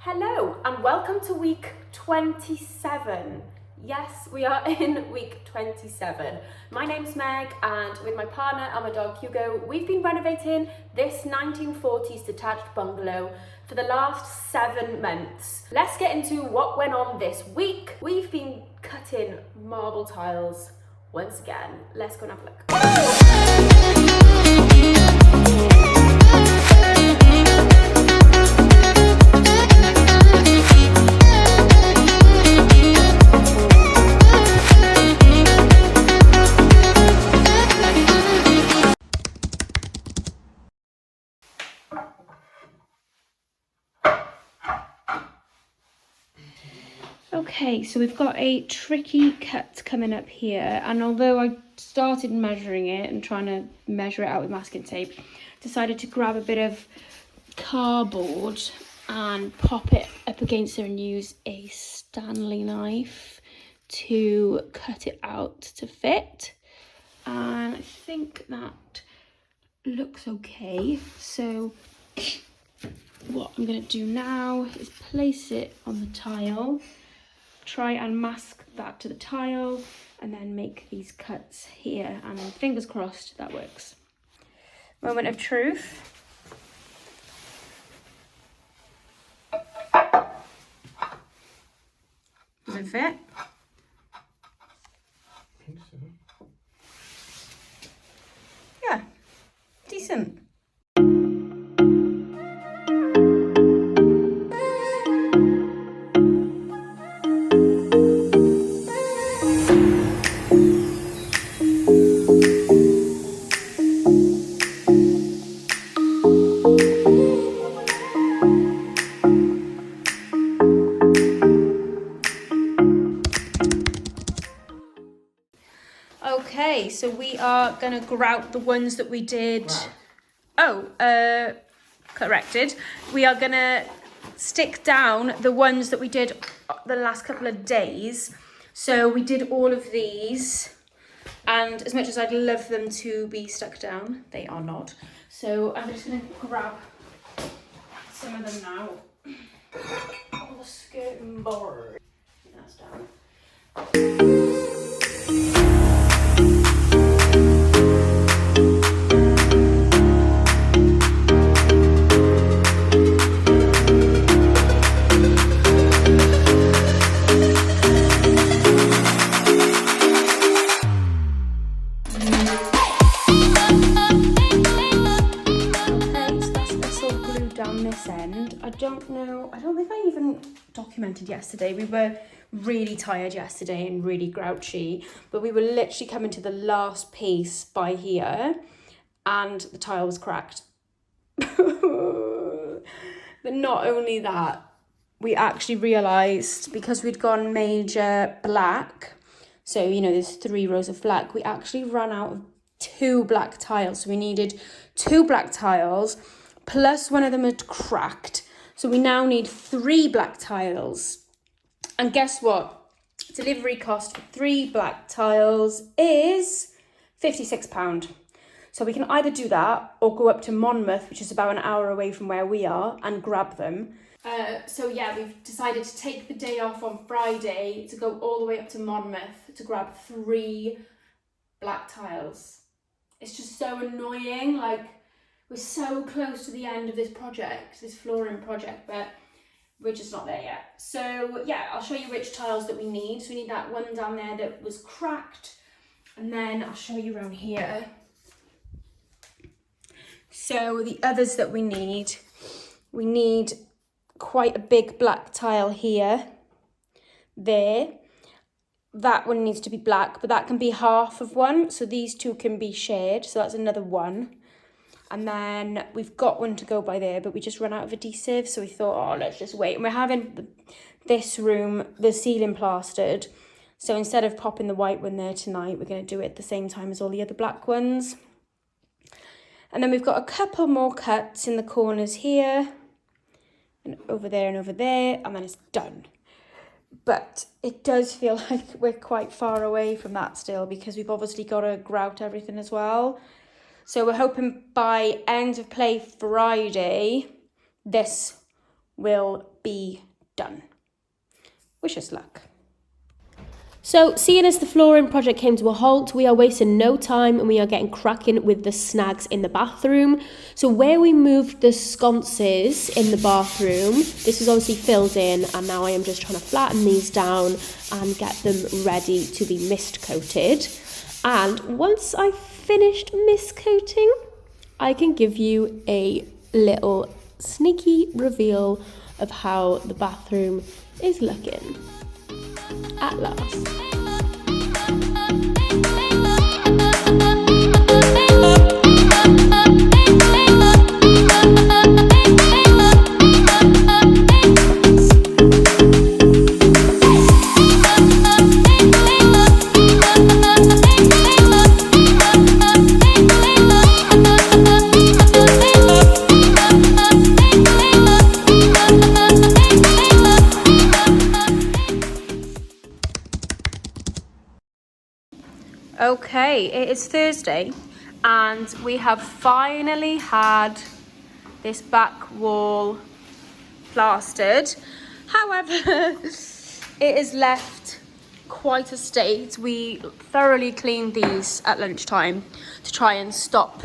Hello and welcome to week 27. Yes, we are in week 27. My name's Meg and with my partner and my dog Hugo, we've been renovating this 1940s detached bungalow for the last 7 months. Let's get into what went on this week. We've been cutting marble tiles once again. Let's go and have a look. Okay, so we've got a tricky cut coming up here, and although I started measuring it and trying to measure it out with masking tape, decided to grab a bit of cardboard and pop it up against there and use a Stanley knife to cut it out to fit. And I think that looks okay. So what I'm going to do now is place it on the tile, try and mask that to the tile, and then make these cuts here, and fingers crossed that works. Moment of truth. Does it fit? I think so. Yeah, decent. Okay, so we are gonna grout the ones that we did. Corrected. We are gonna stick down the ones that we did the last couple of days. So we did all of these, and as much as I'd love them to be stuck down, they are not. So I'm just gonna grab some of them now. On the skirting board. That's down. I don't think I even documented yesterday. We were really tired yesterday and really grouchy, but we were literally coming to the last piece by here and the tile was cracked. But not only that, we actually realised, because we'd gone major black, so you know there's 3 rows of black, we actually ran out of 2 black tiles. So we needed 2 black tiles plus one of them had cracked. So we now need 3 black tiles. And guess what? Delivery cost for 3 black tiles is £56. So we can either do that or go up to Monmouth, which is about an hour away from where we are, and grab them. So yeah, we've decided to take the day off on Friday to go all the way up to Monmouth to grab 3 black tiles. It's just so annoying, like, we're so close to the end of this project, this flooring project, but we're just not there yet. So yeah, I'll show you which tiles that we need. So we need that one down there that was cracked, and then I'll show you around here. So the others that we need quite a big black tile here, there. That one needs to be black, but that can be half of one. So these 2 can be shared, so that's another one. And then we've got one to go by there, but we just ran out of adhesive. So we thought, oh, let's just wait. And we're having this room, the ceiling plastered. So instead of popping the white one there tonight, we're going to do it at the same time as all the other black ones. And then we've got a couple more cuts in the corners here, and over there and over there, and then it's done. But it does feel like we're quite far away from that still, because we've obviously got to grout everything as well. So we're hoping by end of play Friday, this will be done. Wish us luck. So, seeing as the flooring project came to a halt, we are wasting no time and we are getting cracking with the snags in the bathroom. So where we moved the sconces in the bathroom, this was obviously filled in, and now I am just trying to flatten these down and get them ready to be mist coated. And once I've finished mist coating, I can give you a little sneaky reveal of how the bathroom is looking at last. Okay, it is Thursday and we have finally had this back wall plastered. However, it is left quite a state. We thoroughly cleaned these at lunchtime to try and stop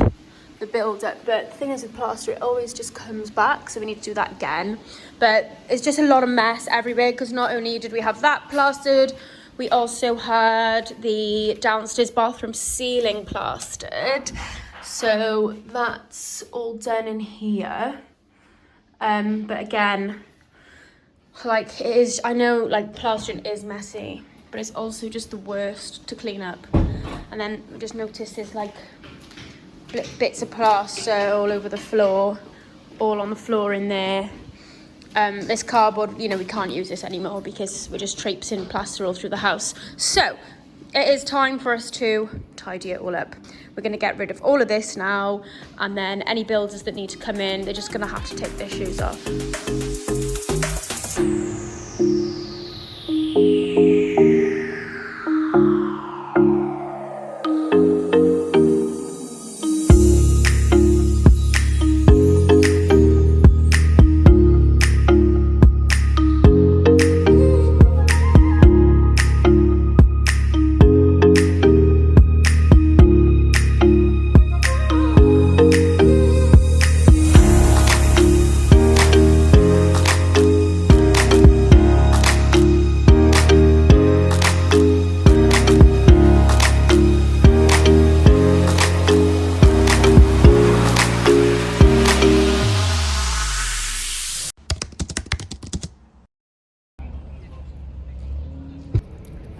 the build-up, but the thing is with plaster, it always just comes back, so we need to do that again. But it's just a lot of mess everywhere, because not only did we have that plastered, we also had the downstairs bathroom ceiling plastered. So that's all done in here. But again, like it is, I know like plastering is messy, but it's also just the worst to clean up. And then I just noticed there's like bits of plaster all over the floor, all on the floor in there. This cardboard, you know, we can't use this anymore because we're just traipsing plaster all through the house. So it is time for us to tidy it all up. We're going to get rid of all of this now, and then any builders that need to come in, they're just going to have to take their shoes off.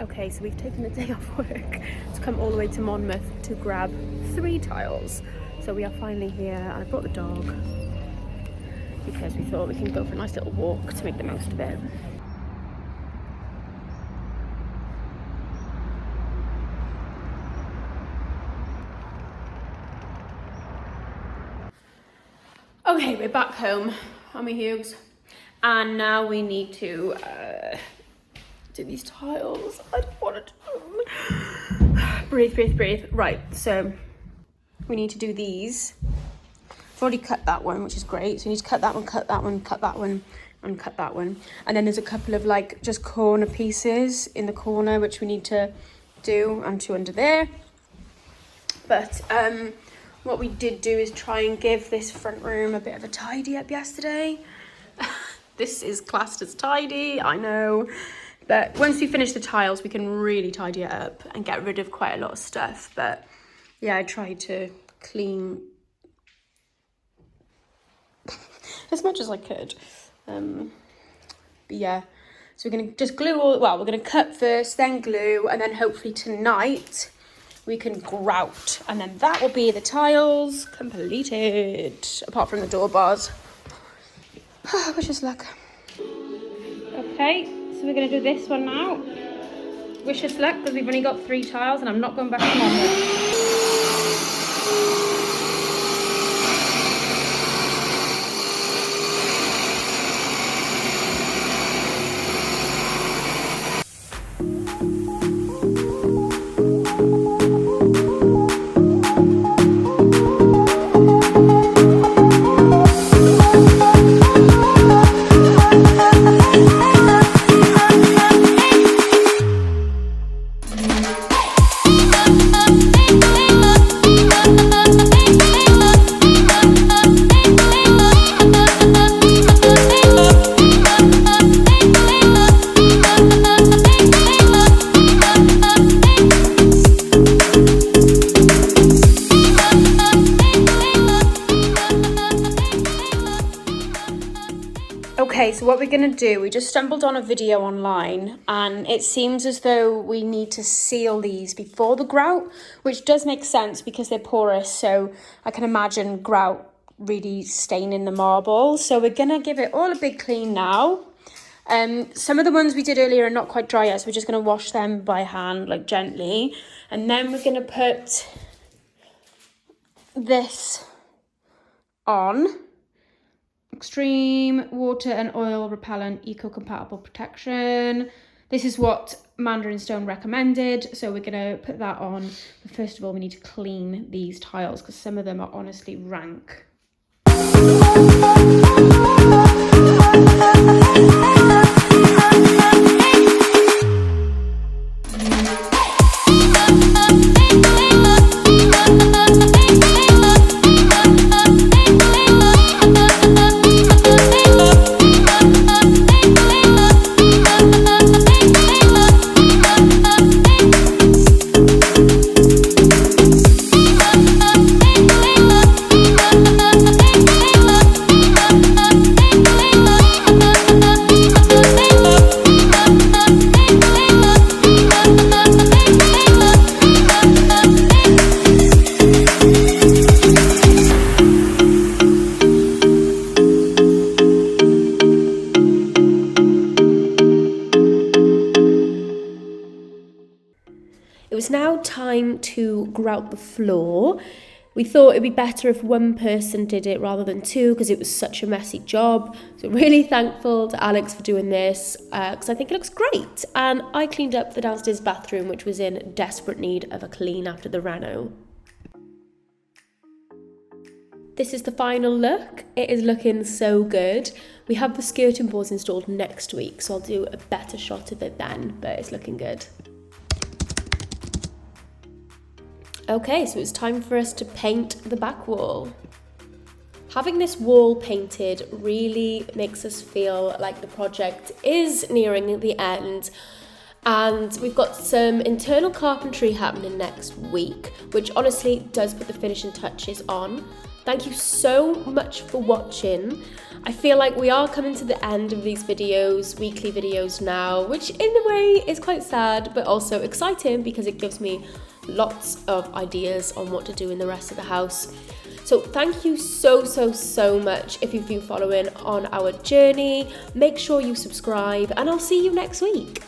Okay, so we've taken the day off work to come all the way to Monmouth to grab 3 tiles. So we are finally here. I brought the dog because we thought we can go for a nice little walk to make the most of it. Okay, we're back home on my Hughes, and now we need to do these tiles. I don't want to do them. Breathe, breathe, breathe. Right, so we need to do these. I've already cut that one, which is great. So we need to cut that one, cut that one, cut that one, and cut that one. And then there's a couple of like just corner pieces in the corner which we need to do, and 2 under there. But what we did do is try and give this front room a bit of a tidy up yesterday. This is classed as tidy, I know. But once we finish the tiles, we can really tidy it up and get rid of quite a lot of stuff. But yeah, I tried to clean as much as I could. But yeah, so we're going to just glue all, well, we're going to cut first, then glue, and then hopefully tonight we can grout. And then that will be the tiles completed, apart from the door bars. Wish us luck. Okay, so we're going to do this one now. Wish us luck, because we've only got 3 tiles and I'm not going back to Monmouth. what we're going to do, we just stumbled on a video online and it seems as though we need to seal these before the grout, which does make sense because they're porous. So I can imagine grout really staining the marble. So we're going to give it all a big clean now. Some of the ones we did earlier are not quite dry yet, so we're just going to wash them by hand, like gently. And then we're going to put this on. Extreme water and oil repellent eco-compatible protection. This is what Mandarin Stone recommended, so we're going to put that on. But first of all, we need to clean these tiles because some of them are honestly rank. It was now time to grout the floor. We thought it'd be better if one person did it rather than two because it was such a messy job. So really thankful to Alex for doing this because I think it looks great. And I cleaned up the downstairs bathroom, which was in desperate need of a clean after the reno. This is the final look. It is looking so good. We have the skirting boards installed next week, so I'll do a better shot of it then, but it's looking good. Okay, so it's time for us to paint the back wall. Having this wall painted really makes us feel like the project is nearing the end. And we've got some internal carpentry happening next week, which honestly does put the finishing touches on. Thank you so much for watching. I feel like we are coming to the end of these videos, weekly videos now, which in a way is quite sad, but also exciting because it gives me lots of ideas on what to do in the rest of the house. So thank you so much if you've been following on our journey. Make sure you subscribe and I'll see you next week.